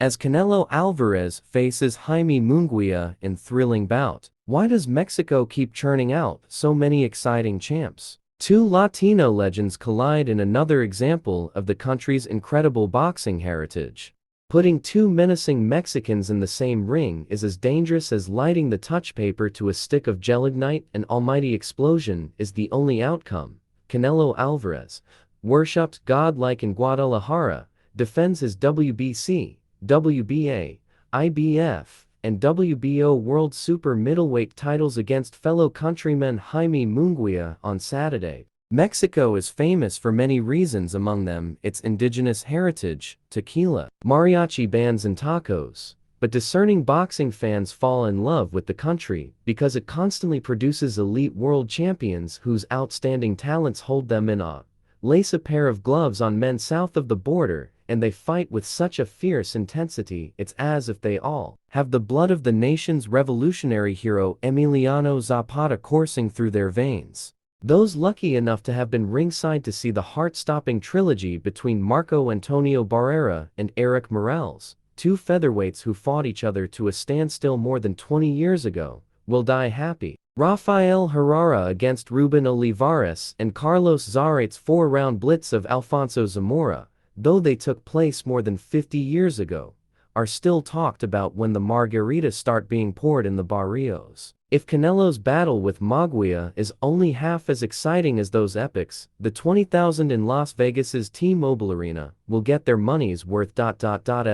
as Canelo Alvarez faces Jaime Munguia in thrilling bout. Why does Mexico keep churning out so many exciting champs? Two Latino legends collide in another example of the country's incredible boxing heritage. Putting two menacing Mexicans in the same ring is as dangerous as lighting the touch paper to a stick of gelignite. An almighty explosion is the only outcome. Canelo Alvarez, worshipped godlike in Guadalajara, defends his WBC, WBA, IBF, and WBO World Super Middleweight titles against fellow countryman Jaime Munguia on Saturday. Mexico is famous for many reasons, among them its indigenous heritage, tequila, mariachi bands and tacos. But discerning boxing fans fall in love with the country because it constantly produces elite world champions whose outstanding talents hold them in awe. Lace a pair of gloves on men south of the border, and they fight with such a fierce intensity it's as if they all have the blood of the nation's revolutionary hero Emiliano Zapata coursing through their veins. Those lucky enough to have been ringside to see the heart-stopping trilogy between Marco Antonio Barrera and Eric Morales, two featherweights who fought each other to a standstill more than 20 years ago, will die happy. Rafael Herrera against Ruben Olivares and Carlos Zarate's four-round blitz of Alfonso Zamora, though they took place more than 50 years ago, are still talked about when the margaritas start being poured in the barrios. If Canelo's battle with Munguia is only half as exciting as those epics, the 20,000 in Las Vegas's T-Mobile Arena will get their money's worth.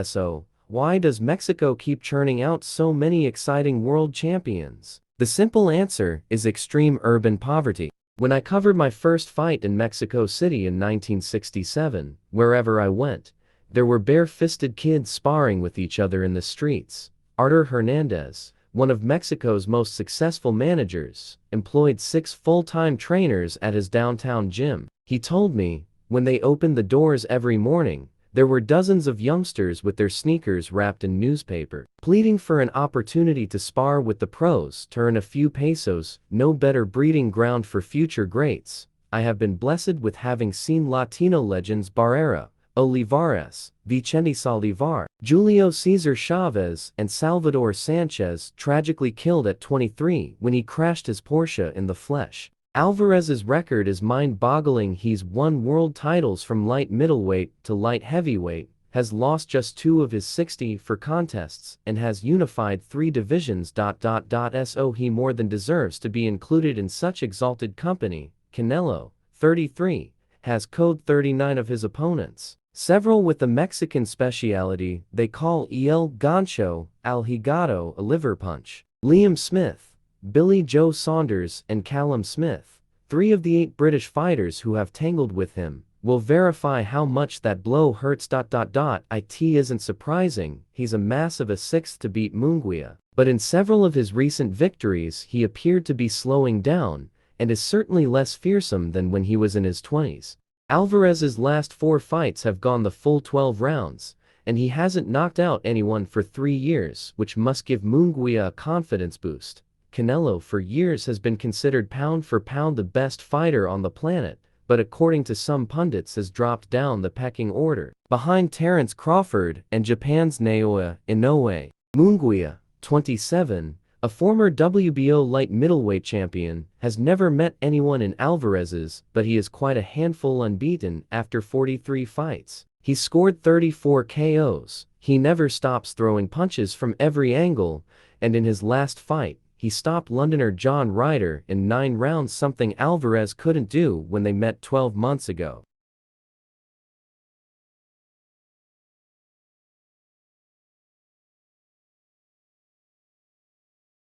So, why does Mexico keep churning out so many exciting world champions? The simple answer is extreme urban poverty. When I covered my first fight in Mexico City in 1967, wherever I went, there were bare-fisted kids sparring with each other in the streets. Artur Hernandez, one of Mexico's most successful managers, employed 6 full-time trainers at his downtown gym. He told me, when they opened the doors every morning, there were dozens of youngsters with their sneakers wrapped in newspaper, pleading for an opportunity to spar with the pros to earn a few pesos. No better breeding ground for future greats. I have been blessed with having seen Latino legends Barrera, Olivares, Vicente Salivar, Julio Cesar Chavez, and Salvador Sanchez tragically killed at 23 when he crashed his Porsche in the flesh. Alvarez's record is mind-boggling. He's won world titles from light middleweight to light heavyweight, has lost just 2 of his 60 for contests, and has unified 3 divisions. So he more than deserves to be included in such exalted company. Canelo, 33, has code 39 of his opponents, several with the Mexican speciality they call el gancho, al hígado, a liver punch. Liam Smith, Billy Joe Saunders, and Callum Smith, 3 of the 8 British fighters who have tangled with him, will verify how much that blow hurts. It isn't surprising, he's a massive 6th to beat Munguia, but in several of his recent victories he appeared to be slowing down, and is certainly less fearsome than when he was in his 20s. Alvarez's last 4 fights have gone the full 12 rounds, and he hasn't knocked out anyone for 3 years, which must give Munguia a confidence boost. Canelo for years has been considered pound for pound the best fighter on the planet, but according to some pundits has dropped down the pecking order, behind Terence Crawford and Japan's Naoya Inoue. Munguia, 27, a former WBO light middleweight champion, has never met anyone in Alvarez's, but he is quite a handful unbeaten after 43 fights. He's scored 34 KOs, he never stops throwing punches from every angle, and in his last fight, he stopped Londoner John Ryder in 9 rounds, something Alvarez couldn't do when they met 12 months ago.